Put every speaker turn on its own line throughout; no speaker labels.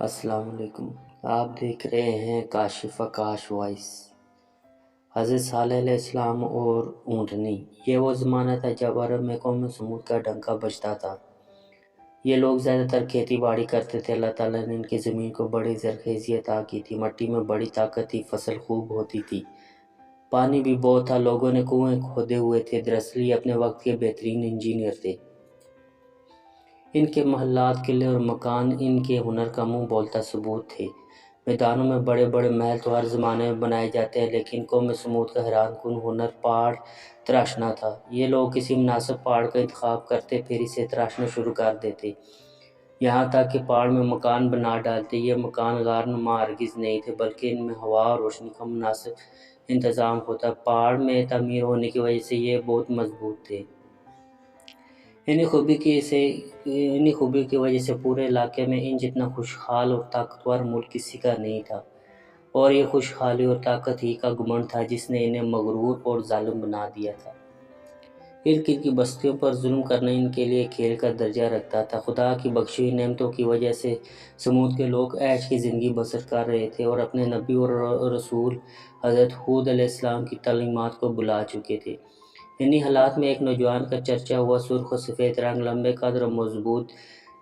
السلام علیکم۔ آپ دیکھ رہے ہیں کاشف کاش وائس۔ حضرت صالح علیہ السلام اور اونٹنی، یہ وہ زمانہ تھا جب عرب میں قوم سمود کا ڈنکا بجتا تھا۔ یہ لوگ زیادہ تر کھیتی باڑی کرتے تھے۔ اللہ تعالیٰ نے ان کی زمین کو بڑی زرخیزی عطا کی تھی، مٹی میں بڑی طاقت تھی، فصل خوب ہوتی تھی، پانی بھی بہت تھا، لوگوں نے کنویں کھودے ہوئے تھے۔ دراصل یہ اپنے وقت کے بہترین انجینئر تھے۔ ان کے محلات، قلعے اور مکان ان کے ہنر کا منہ بولتا ثبوت تھے۔ میدانوں میں بڑے بڑے محل تو ہر زمانے میں بنائے جاتے ہیں، لیکن قوم سمود کا حیران کن ہنر پہاڑ تراشنا تھا۔ یہ لوگ کسی مناسب پہاڑ کا انتخاب کرتے، پھر اسے تراشنا شروع کر دیتے، یہاں تک کہ پہاڑ میں مکان بنا ڈالتے۔ یہ مکان غار نما ہرگز نہیں تھے، بلکہ ان میں ہوا اور روشنی کا مناسب انتظام ہوتا۔ پہاڑ میں تعمیر ہونے کی وجہ سے یہ بہت مضبوط تھے۔ انہی خوبی کی وجہ سے پورے علاقے میں ان جتنا خوشحال اور طاقتور ملک کسی کا نہیں تھا، اور یہ خوشحالی اور طاقت ہی کا گھمنڈ تھا جس نے انہیں مغرور اور ظالم بنا دیا تھا۔ ارد گرد کی بستیوں پر ظلم کرنا ان کے لیے کھیل کا درجہ رکھتا تھا۔ خدا کی بخشی ہوئی نعمتوں کی وجہ سے سمود کے لوگ عیش کی زندگی بسر کر رہے تھے اور اپنے نبی اور رسول حضرت ہود علیہ السلام کی تعلیمات کو بھلا چکے تھے۔ انہی حالات میں ایک نوجوان کا چرچا ہوا، سرخ و سفید رنگ، لمبے قد اور مضبوط،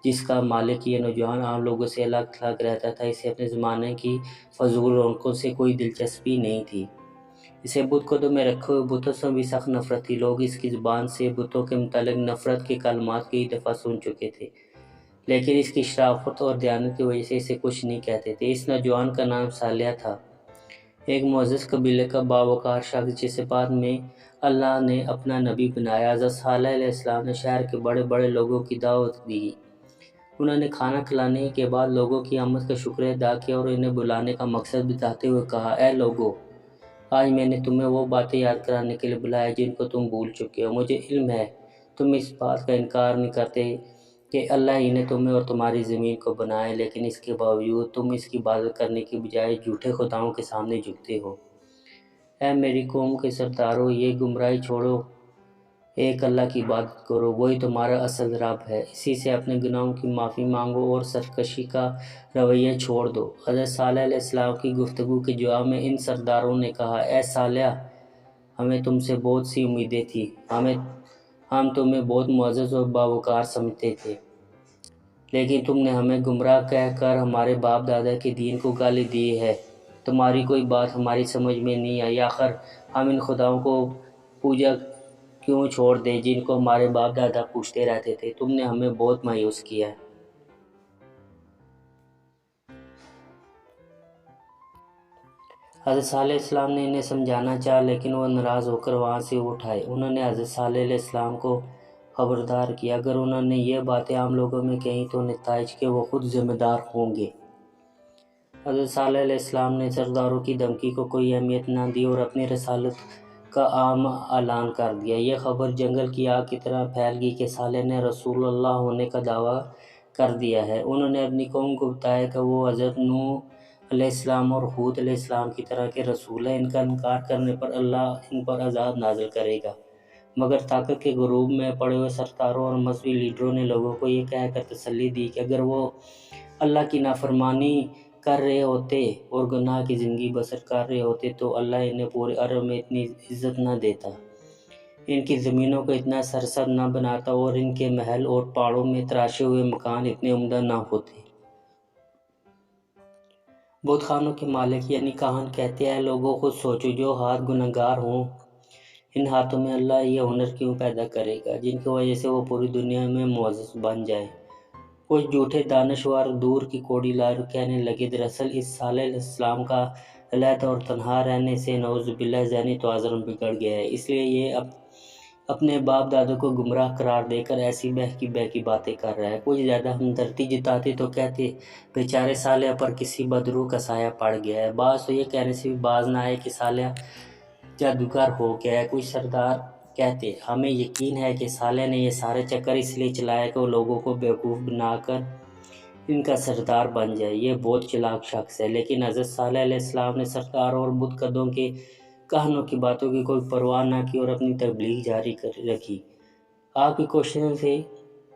جس کا مالک یہ نوجوان عام لوگوں سے الگ تھلگ رہتا تھا۔ اسے اپنے زمانے کی فضول رونقوں سے کوئی دلچسپی نہیں تھی۔ اسے بت قدوں میں رکھے ہوئے بتوں سے بھی سخت نفرت تھی۔ لوگ اس کی زبان سے بتوں کے متعلق نفرت کے کلمات کئی دفعہ سن چکے تھے، لیکن اس کی شرافت اور دیانت کی وجہ سے اسے کچھ نہیں کہتے تھے۔ اس نوجوان کا نام صالح تھا، ایک معزز قبیلے کا باوقار شخص جسے بعد میں اللہ نے اپنا نبی بنایا۔ حضرت صالح علیہ السلام نے شہر کے بڑے بڑے لوگوں کی دعوت دی۔ انہوں نے کھانا کھلانے کے بعد لوگوں کی آمد کا شکریہ ادا کیا اور انہیں بلانے کا مقصد بتاتے ہوئے کہا، اے لوگو، آج میں نے تمہیں وہ باتیں یاد کرانے کے لیے بلایا جن کو تم بھول چکے ہو۔ مجھے علم ہے تم اس بات کا انکار نہیں کرتے کہ اللہ ہی نے تمہیں اور تمہاری زمین کو بنایا، لیکن اس کے باوجود تم اس کی عبادت کرنے کی بجائے جھوٹے خداؤں کے سامنے جھکتے ہو۔ اے میری قوم کے سردارو، یہ گمراہی چھوڑو، ایک اللہ کی عبادت کرو، وہی تمہارا اصل رب ہے، اسی سے اپنے گناہوں کی معافی مانگو اور سرکشی کا رویہ چھوڑ دو۔ حضرت صالح علیہ السلام کی گفتگو کے جواب میں ان سرداروں نے کہا، اے صالح، ہمیں تم سے بہت سی امیدیں تھیں، ہم تمہیں بہت معزز اور باوقار سمجھتے تھے، لیکن تم نے ہمیں گمراہ کہہ کر ہمارے باپ دادا کے دین کو گالی دی ہے۔ تمہاری کوئی بات ہماری سمجھ میں نہیں آئی، آخر ہم ان خداؤں کو پوجا کیوں چھوڑ دیں جن کو ہمارے باپ دادا پوجتے رہتے تھے؟ تم نے ہمیں بہت مایوس کیا ہے۔ حضرت صالح علیہ السلام نے انہیں سمجھانا چاہا، لیکن وہ ناراض ہو کر وہاں سے اٹھ آئے۔ انہوں نے حضرت صالح علیہ السلام کو خبردار کیا، اگر انہوں نے یہ باتیں عام لوگوں میں کہیں تو نتائج کے وہ خود ذمہ دار ہوں گے۔ حضرت صالح علیہ السلام نے سرداروں کی دھمکی کو کوئی اہمیت نہ دی اور اپنی رسالت کا عام اعلان کر دیا۔ یہ خبر جنگل کی آگ کی طرح پھیل گئی کہ صالح نے رسول اللہ ہونے کا دعویٰ کر دیا ہے۔ انہوں نے اپنی قوم کو بتایا کہ وہ حضرت نوح علیہ السلام اور ہود علیہ السلام کی طرح کے رسول ہیں، ان کا انکار کرنے پر اللہ ان پر عذاب نازل کرے گا۔ مگر طاقت کے غروب میں پڑے ہوئے سرداروں اور مذہبی لیڈروں نے لوگوں کو یہ کہہ کر تسلی دی کہ اگر وہ اللہ کی نافرمانی کر رہے ہوتے اور گناہ کی زندگی بسر کر رہے ہوتے تو اللہ انہیں پورے عرب میں اتنی عزت نہ دیتا، ان کی زمینوں کو اتنا سرسبز نہ بناتا اور ان کے محل اور پہاڑوں میں تراشے ہوئے مکان اتنے عمدہ نہ ہوتے۔ بت خانوں کے مالک یعنی کاہن کہتے ہیں، لوگوں خود سوچو، جو ہاتھ گنہگار ہوں ان ہاتھوں میں اللہ یہ ہنر کیوں پیدا کرے گا جن کی وجہ سے وہ پوری دنیا میں معزز بن جائے۔ کچھ جھوٹے دانشور دور کی کوڑی لائر کہنے لگے، دراصل اس صالح علیہ السلام کا علیحدہ اور تنہا رہنے سے نعوذ باللہ ذہنی توازن بگڑ گیا ہے، اس لیے یہ اپنے باپ دادوں کو گمراہ قرار دے کر ایسی بہکی باتیں کر رہا ہے۔ کچھ زیادہ ہمدردی جتاتے تو کہتے، بیچارے صالح پر کسی بدروح کا سایہ پڑ گیا ہے۔ بعض تو یہ کہنے سے بھی باز نہ آئے کہ صالح جادوگر ہو گیا ہے۔ کچھ سردار کہتے، ہمیں یقین ہے کہ صالح نے یہ سارے چکر اس لیے چلایا کہ وہ لوگوں کو بیوقوف بنا کر ان کا سردار بن جائے، یہ بہت چلاک شخص ہے۔ لیکن حضرت صالح علیہ السلام نے سرداروں اور بت قدوں کے کہانوں کی باتوں کی کوئی پرواہ نہ کی اور اپنی تبلیغ جاری رکھی۔ آپ کی کوششوں سے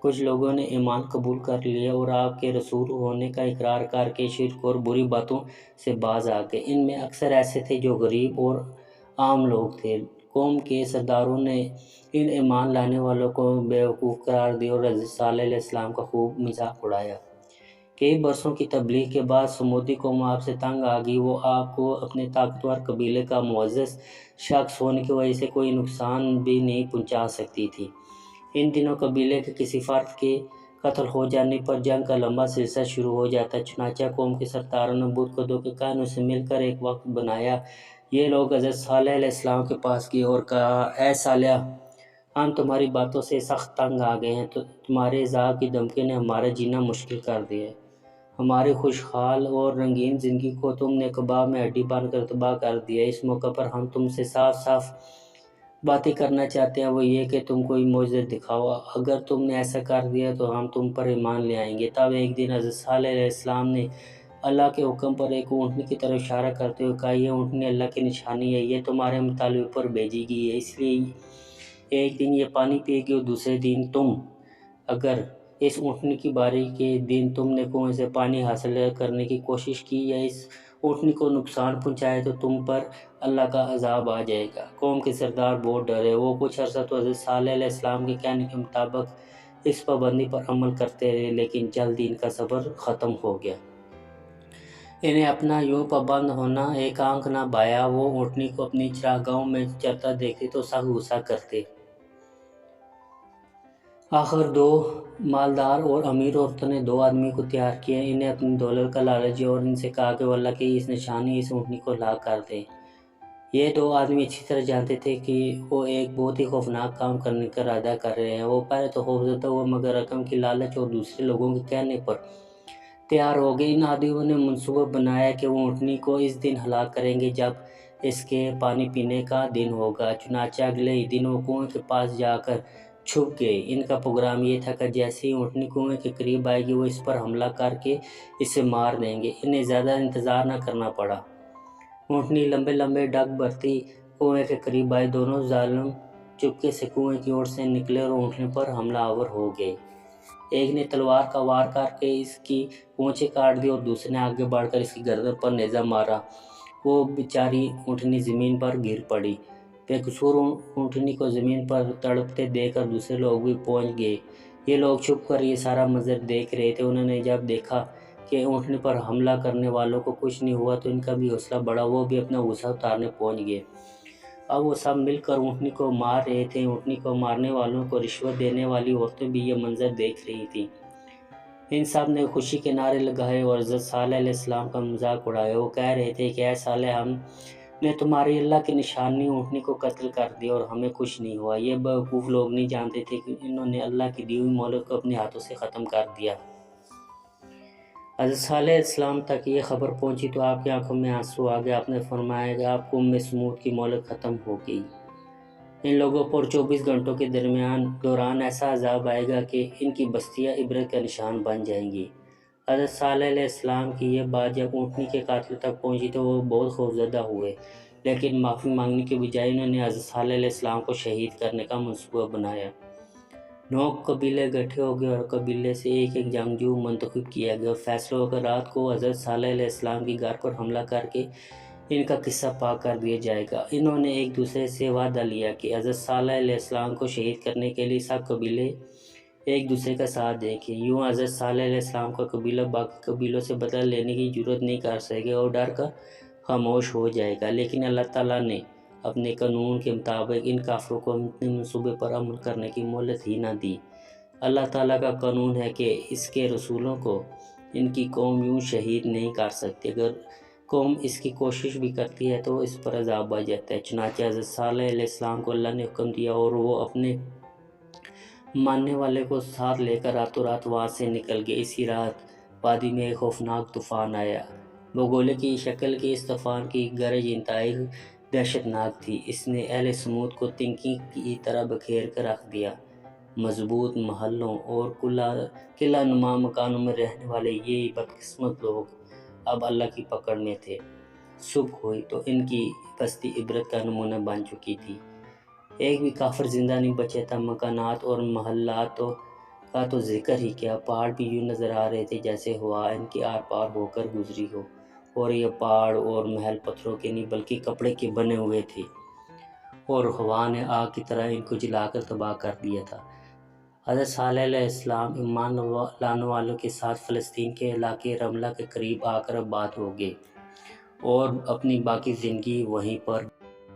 کچھ لوگوں نے ایمان قبول کر لیا اور آپ کے رسول ہونے کا اقرار کر کے شرک اور بری باتوں سے باز آ گئے۔ ان میں اکثر ایسے تھے جو غریب اور عام لوگ تھے۔ قوم کے سرداروں نے ان ایمان لانے والوں کو بیوقوف قرار دیا اور حضرت صالح علیہ السلام کا خوب مذاق اڑایا۔ کئی برسوں کی تبلیغ کے بعد سمودی قوم آپ سے تنگ آ گئی۔ وہ آپ کو اپنے طاقتور قبیلے کا معزز شخص ہونے کی وجہ سے کوئی نقصان بھی نہیں پہنچا سکتی تھی۔ ان دنوں قبیلے کے کسی فرد کے قتل ہو جانے پر جنگ کا لمبا سلسلہ شروع ہو جاتا۔ چنانچہ قوم کے سرداروں نے بت خودوں کے کہنوں سے مل کر ایک وقت بنایا۔ یہ لوگ حضرت صالح علیہ السلام کے پاس گئے اور کہا، اے صالح، ہم تمہاری باتوں سے سخت تنگ آ گئے ہیں۔ تمہارے عذاب کی دھمکی نے ہمارا جینا مشکل کر دیا ہے۔ ہماری خوشحال اور رنگین زندگی کو تم نے کباب میں ہڈی باندھ کر تباہ کر دیا۔ اس موقع پر ہم تم سے صاف صاف باتیں کرنا چاہتے ہیں، وہ یہ کہ تم کوئی معجزہ دکھاؤ۔ اگر تم نے ایسا کر دیا تو ہم تم پر ایمان لے آئیں گے۔ تب ایک دن حضرت صالح علیہ السلام نے اللہ کے حکم پر ایک اونٹنی کی طرف اشارہ کرتے ہوئے کہا، یہ اونٹنی اللہ کی نشانی ہے، یہ تمہارے مطالبے پر بھیجی گئی ہے، اس لیے ایک دن یہ پانی پیے گی اور دوسرے دن تم۔ اگر اس اونٹنی کی باری کے دن تم نے کنویں سے پانی حاصل کرنے کی کوشش کی یا اس اونٹنی کو نقصان پہنچایا تو تم پر اللہ کا عذاب آ جائے گا۔ قوم کے سردار بہت ڈرے۔ وہ کچھ عرصہ تو حضرت صالح علیہ السلام کے کہنے کے مطابق اس پابندی پر عمل کرتے رہے، لیکن جلد ہی ان کا صبر ختم ہو گیا۔ انہیں اپنا یوں پابند ہونا ایک آنکھ نہ بھایا۔ وہ اونٹنی کو اپنی چراگاہوں میں چرتا دیکھتے تو سخت غصہ کرتے۔ آخر دو مالدار اور امیر عورتوں نے دو آدمی کو تیار کیا۔ انہیں اپنی دولت کا لالچ دیا اور ان سے کہا کہ وہ اللہ کی اس نشانی اس اونٹنی کو ہلاک کر دیں۔ یہ دو آدمی اچھی طرح جانتے تھے کہ وہ ایک بہت ہی خوفناک کام کرنے کا ارادہ کر رہے ہیں۔ وہ پہلے تو خوفزدہ ہوئے مگر رقم کی لالچ اور دوسرے لوگوں کے کہنے پر تیار ہو گئے۔ ان آدمیوں نے منصوبہ بنایا کہ وہ اونٹنی کو اس دن ہلاک کریں گے جب اس کے پانی پینے کا دن ہوگا۔ چنانچہ اگلے ہی دن وہ کنویں کے پاس جا کر چھپ گئے۔ ان کا پروگرام یہ تھا کہ جیسے ہی اونٹنی کنویں کے قریب آئے گی وہ اس پر حملہ کر کے اسے مار دیں گے۔ انہیں زیادہ انتظار نہ کرنا پڑا۔ اونٹنی لمبے لمبے ڈگ بھرتی کنویں کے قریب آئی۔ دونوں ظالم چپکے سے کنویں کی اوٹ سے نکلے اور اونٹنی پر حملہ آور ہو گئے۔ ایک نے تلوار کا وار کر کے اس کی پونچھیں کاٹ دی اور دوسرے نے آگے بڑھ کر اس کی گردن پر نیزہ مارا۔ وہ بیچاری اونٹنی زمین پر گر پڑی۔ بے قصور اونٹنی کو زمین پر تڑپتے دیکھ کر دوسرے لوگ بھی پہنچ گئے۔ یہ لوگ چھپ کر یہ سارا منظر دیکھ رہے تھے۔ انہوں نے جب دیکھا کہ اونٹنی پر حملہ کرنے والوں کو کچھ نہیں ہوا تو ان کا بھی حوصلہ بڑھا۔ وہ بھی اپنا غصہ اتارنے پہنچ گئے۔ اب وہ سب مل کر اونٹنی کو مار رہے تھے۔ اونٹنی کو مارنے والوں کو رشوت دینے والی عورتیں بھی یہ منظر دیکھ رہی تھیں۔ ان سب نے خوشی کے نعرے لگائے اور حضرت صالح علیہ السلام کا مذاق اڑایا۔ وہ کہہ رہے تھے کہ اے صالح، ہم نے تمہاری اللہ کی نشانی اونٹنی کو قتل کر دیا اور ہمیں کچھ نہیں ہوا۔ یہ بیوقوف لوگ نہیں جانتے تھے کہ انہوں نے اللہ کی دی ہوئی مہلت کو اپنے ہاتھوں سے ختم کر دیا۔ حضرت صالح علیہ السلام تک یہ خبر پہنچی تو آپ کی آنکھوں میں آنسو آ گئے۔ آپ نے فرمایا کہ آپ قوم سمود کی مہلت ختم ہو گئی۔ ان لوگوں پر 24 گھنٹوں کے دوران ایسا عذاب آئے گا کہ ان کی بستیاں عبرت کا نشان بن جائیں گی۔ حضرت صالح علیہ السلام کی یہ بات جب اونٹنی کے قاتل تک پہنچی تو وہ بہت خوفزدہ ہوئے، لیکن معافی مانگنے کے بجائے انہوں نے حضرت صالح علیہ السلام کو شہید کرنے کا منصوبہ بنایا۔ 9 قبیلے اکٹھے ہو گئے اور قبیلے سے ایک ایک جنگجو منتخب کیا گیا اور فیصلہ ہو کر رات کو حضرت صالح علیہ السلام کی گھر پر حملہ کر کے ان کا قصہ پاک کر دیا جائے گا۔ انہوں نے ایک دوسرے سے وعدہ لیا کہ حضرت صالح علیہ السلام کو شہید کرنے کے لیے سب قبیلے ایک دوسرے کا ساتھ دیں گے۔ یوں حضرت صالح علیہ السلام کا قبیلہ باقی قبیلوں سے بدلہ لینے کی جرات نہیں کر سکے اور ڈر کر خاموش ہو جائے گا۔ لیکن اللہ تعالیٰ نے اپنے قانون کے مطابق ان کافروں کو اپنے منصوبے پر عمل کرنے کی مہلت ہی نہ دی۔ اللہ تعالیٰ کا قانون ہے کہ اس کے رسولوں کو ان کی قوم یوں شہید نہیں کر سکتی۔ اگر قوم اس کی کوشش بھی کرتی ہے تو اس پر عذاب آ جاتا ہے۔ چنانچہ حضرت صالح علیہ السلام کو اللہ نے حکم دیا اور وہ اپنے ماننے والے کو ساتھ لے کر راتوں رات وہاں سے نکل گئے۔ اسی رات وادی میں ایک خوفناک طوفان آیا۔ بگولے کی شکل کی اس طوفان کی گرج انتہائی دہشت ناک تھی۔ اس نے اہل سمود کو تنکی کی طرح بکھیر کر رکھ دیا۔ مضبوط محلوں اور قلعہ نما مکانوں میں رہنے والے یہ بدقسمت لوگ اب اللہ کی پکڑ میں تھے۔ صبح ہوئی تو ان کی بستی عبرت کا نمونہ بن چکی تھی۔ ایک بھی کافر زندہ نہیں بچا تھا۔ مکانات اور محلات تو کا تو ذکر ہی کیا، پہاڑ بھی یوں نظر آ رہے تھے جیسے ہوا ان کے آر پار ہو کر گزری ہو، اور یہ پہاڑ اور محل پتھروں کے نہیں بلکہ کپڑے کے بنے ہوئے تھے، اور ہوا نے آگ کی طرح ان کو جلا کر تباہ کر دیا تھا۔ حضرت صالح علیہ السلام ایمان لانے والوں کے ساتھ فلسطین کے علاقے رملہ کے قریب آ کر آباد ہو گئے اور اپنی باقی زندگی وہیں پر